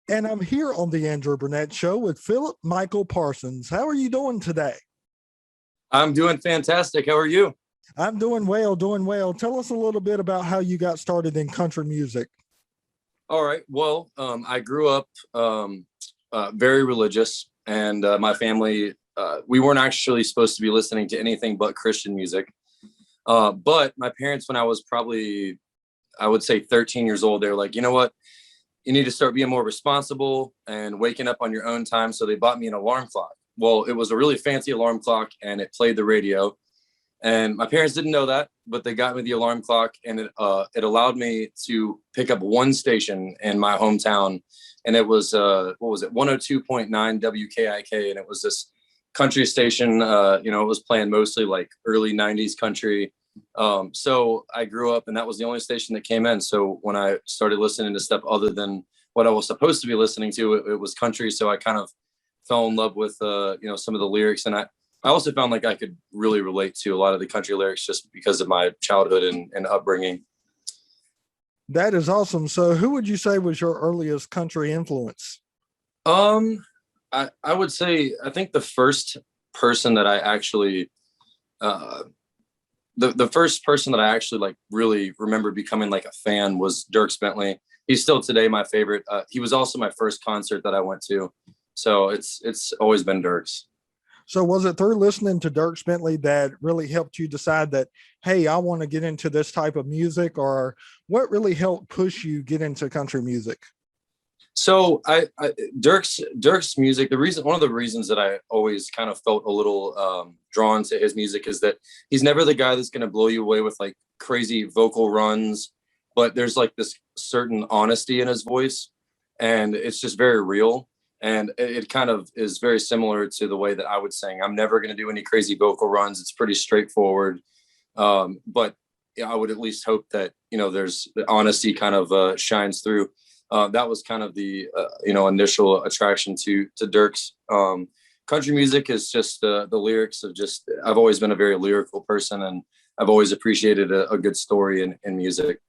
And I'm here on the Andrew Burnett Show with Phillip Michael Parsons. How are you doing today? I'm doing fantastic. How are you? I'm doing well, doing well. Tell us a little bit about how you got started in country music. All right. Well, I grew up very religious, and my family, we weren't actually supposed to be listening to anything but Christian music. But my parents, when I was probably, I would say 13 years old, they were like, you know what? You need to start being more responsible and waking up on your own time. So they bought me an alarm clock. Well, it was a really fancy alarm clock, and it played the radio. And my parents didn't know that, but they got me the alarm clock, and it allowed me to pick up one station in my hometown, and it was what was it, 102.9 WKIK, and it was this country station. It was playing mostly like early '90s country. So I grew up, and that was the only station that came in. So when I started listening to stuff other than what I was supposed to be listening to, it was country. So I kind of fell in love with some of the lyrics, and I also found like I could really relate to a lot of the country lyrics just because of my childhood and upbringing. That is awesome. So who would you say was your earliest country influence? I would say, I think the first person that I actually, the first person that I actually like really remember becoming like a fan was Dierks Bentley. He's still today my favorite. He was also my first concert that I went to. So it's always been Dierks. So was it through listening to Dierks Bentley that really helped you decide that, hey, I want to get into this type of music, or what really helped push you get into country music? So Dirk's music, one of the reasons that I always kind of felt a little drawn to his music is that he's never the guy that's going to blow you away with like crazy vocal runs, but there's like this certain honesty in his voice, and it's just very real. And it kind of is very similar to the way that I would sing. I'm never going to do any crazy vocal runs. It's pretty straightforward. But I would at least hope that, there's the honesty kind of shines through. That was kind of the, initial attraction to Dierks. Country music is just the lyrics of just, I've always been a very lyrical person, and I've always appreciated a good story in music.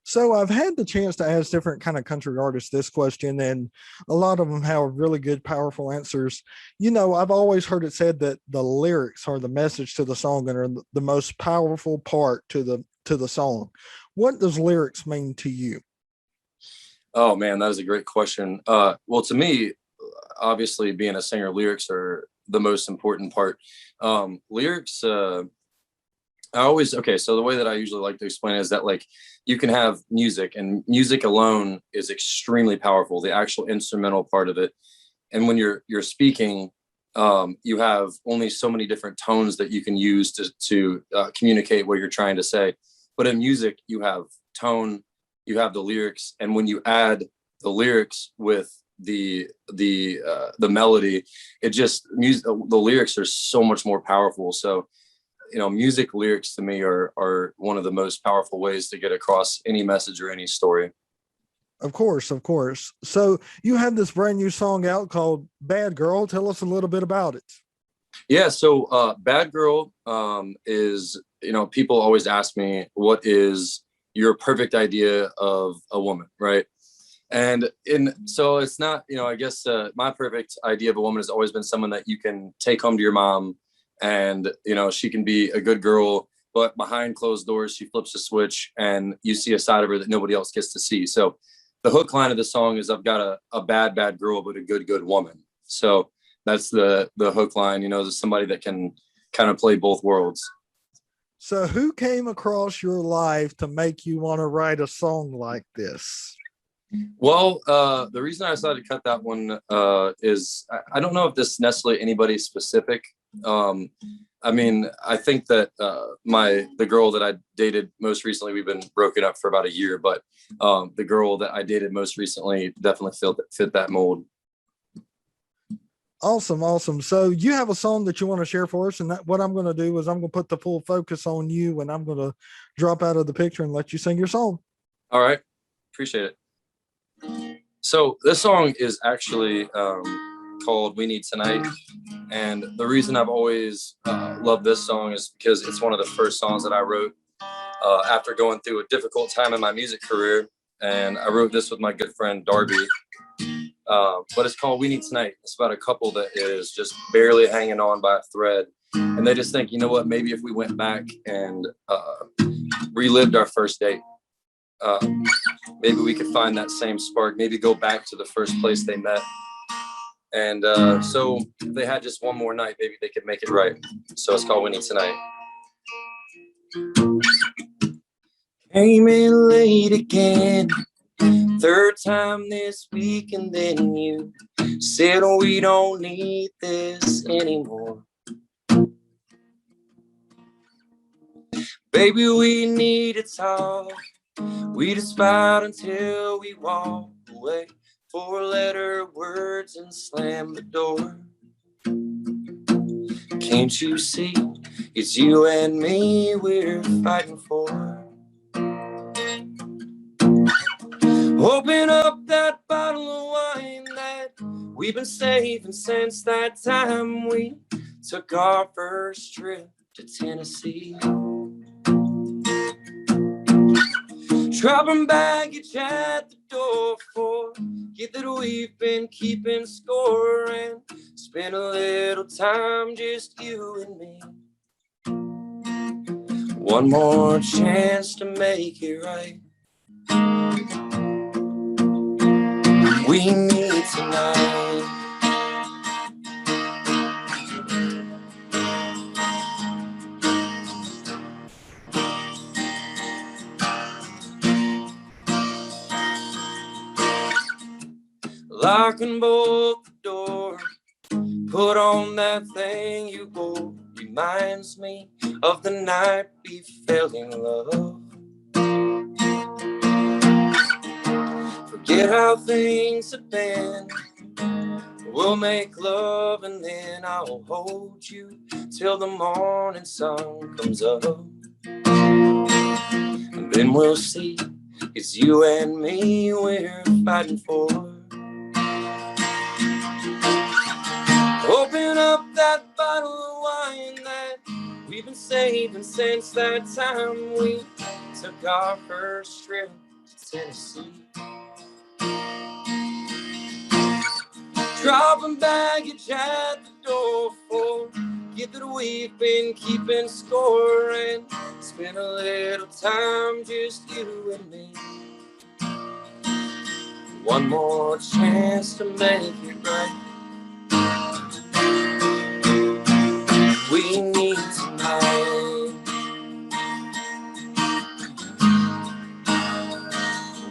So I've had the chance to ask different kind of country artists this question, and a lot of them have really good, powerful answers. I've always heard it said that the lyrics are the message to the song and are the most powerful part to the song. What does lyrics mean to you? Oh man, that is a great question. Well, to me, obviously being a singer, lyrics are the most important part. Lyrics, so the way that I usually like to explain it is that like you can have music, and music alone is extremely powerful, the actual instrumental part of it. And when you're speaking, you have only so many different tones that you can use to communicate what you're trying to say. But in music, you have tone, you have the lyrics, and when you add the lyrics with the melody, the lyrics are so much more powerful. So music lyrics to me are one of the most powerful ways to get across any message or any story. Of course, of course. So you have this brand new song out called Bad Girl. Tell us a little bit about it. Yeah. So Bad Girl is, people always ask me, what is your perfect idea of a woman, right? So it's not, I guess my perfect idea of a woman has always been someone that you can take home to your mom, and she can be a good girl, but behind closed doors she flips a switch and you see a side of her that nobody else gets to see. So the hook line of the song is, I've got a bad girl but a good woman. So that's the hook line. There's somebody that can kind of play both worlds. So who came across your life to make you want to write a song like this? Well, the reason I decided to cut that one is I don't know if this is necessarily anybody specific. I think that the girl that I dated most recently, we've been broken up for about a year, but the girl that I dated most recently definitely fit that mold. Awesome, awesome. So you have a song that you want to share for us, and what I'm going to do is I'm going to put the full focus on you, and I'm going to drop out of the picture and let you sing your song. All right, appreciate it. So this song is actually called We Need Tonight. And the reason I've always loved this song is because it's one of the first songs that I wrote after going through a difficult time in my music career. And I wrote this with my good friend, Darby. But it's called We Need Tonight. It's about a couple that is just barely hanging on by a thread. And they just think, you know what, maybe if we went back and relived our first date, maybe we could find that same spark, maybe go back to the first place they met. And so if they had just one more night, maybe they could make it right. So it's called We Need Tonight. Came in late again, third time this week, and then you said, oh, we don't need this anymore. Baby, we need to talk. We just fight until we walk away. 4-letter words and slam the door. Can't you see? It's you and me we're fighting for. Open up that bottle of wine that we've been saving since that time we took our first trip to Tennessee. Dropping baggage at the door for you that we've been keeping score, and spend a little time just you and me. One more chance to make it right. We need tonight. Locking both the door, put on that thing you wore. Reminds me of the night we fell in love. Forget how things have been. We'll make love and then I'll hold you till the morning sun comes up. And then we'll see, it's you and me we're fighting for. Open up that bottle of wine that we've been saving since that time we took our first trip to Tennessee. Dropping baggage at the door for you that we've been keeping score, and spend a little time just you and me. One more chance to make it right. We need tonight.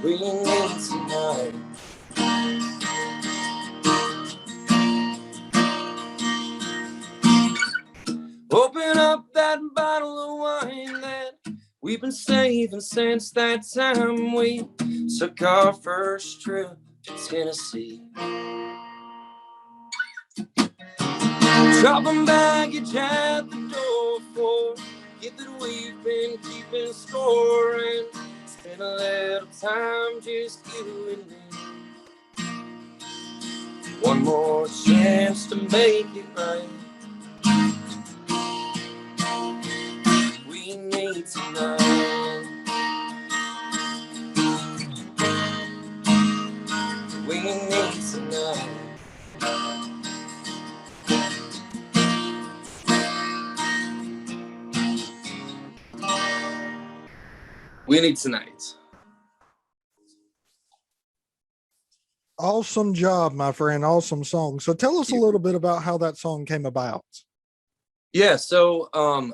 We need tonight. Open up that bottle of wine that we've been saving since that time we took our first trip to Tennessee. Dropping baggage at the door for you that we've been keeping score, and spend a little time just you and me. One more chance to make it right. We need tonight. We need tonight. We need tonight. Awesome job, my friend. Awesome song. So tell us a little bit about how that song came about. Yeah, so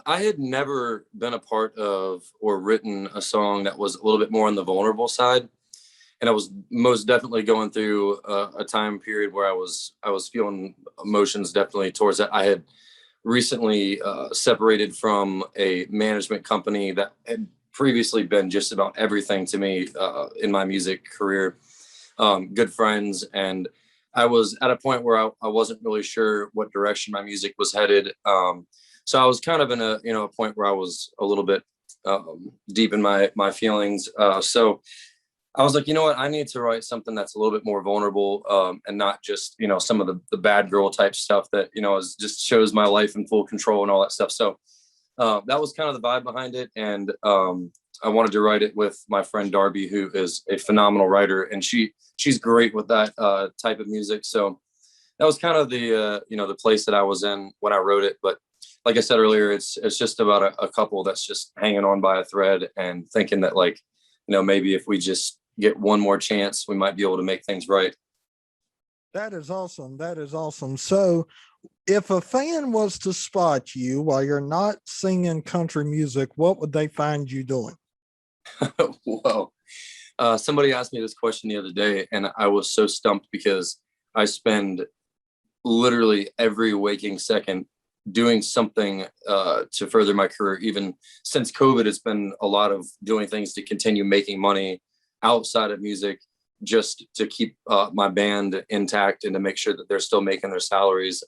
I had never been a part of or written a song that was a little bit more on the vulnerable side. And I was most definitely going through a time period where I was feeling emotions definitely towards that. I had recently separated from a management company that had previously been just about everything to me in my music career. Good friends, and I was at a point where I wasn't really sure what direction my music was headed. So I was kind of in a point where I was a little bit deep in my feelings. So I was like, you know what, I need to write something that's a little bit more vulnerable, and not just, some of the bad girl type stuff that, just shows my life in full control and all that stuff. So That was kind of the vibe behind it. And I wanted to write it with my friend Darby, who is a phenomenal writer, and she's great with that type of music. So that was kind of the the place that I was in when I wrote it. But like I said earlier, it's just about a couple that's just hanging on by a thread and thinking that, like, maybe if we just get one more chance, we might be able to make things right. That is awesome. That is awesome. So, if a fan was to spot you while you're not singing country music, what would they find you doing? Whoa. Somebody asked me this question the other day, and I was so stumped because I spend literally every waking second doing something to further my career. Even since COVID, it's been a lot of doing things to continue making money outside of music, just to keep my band intact and to make sure that they're still making their salaries.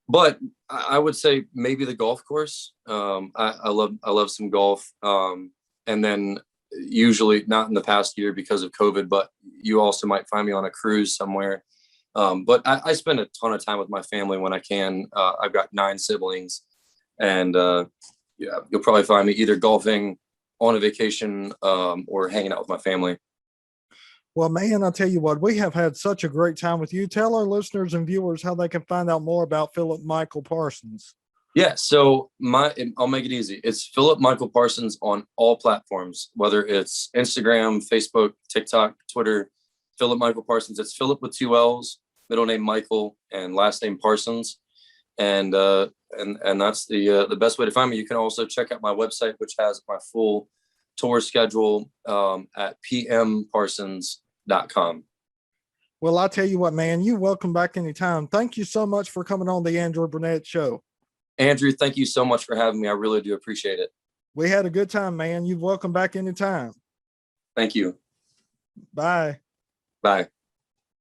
But I would say maybe the golf course. I love some golf. And then usually not in the past year because of COVID, but you also might find me on a cruise somewhere. But I spend a ton of time with my family when I can. I've got 9 siblings, and yeah, you'll probably find me either golfing, on a vacation, or hanging out with my family. Well, man, I'll tell you what, we have had such a great time with you. Tell our listeners and viewers how they can find out more about Phillip Michael Parsons. Yeah, so I'll make it easy. It's Phillip Michael Parsons on all platforms, whether it's Instagram, Facebook, TikTok, Twitter. Phillip Michael Parsons. It's Phillip with 2 L's, middle name Michael, and last name Parsons. And that's the best way to find me. You can also check out my website, which has my full tour schedule at pmparsons.com. Well, I'll tell you what, man, you're welcome back anytime. Thank you so much for coming on the Andrew Burnett Show. Andrew, thank you so much for having me. I really do appreciate it. We had a good time, man. You're welcome back anytime. Thank you. Bye. Bye.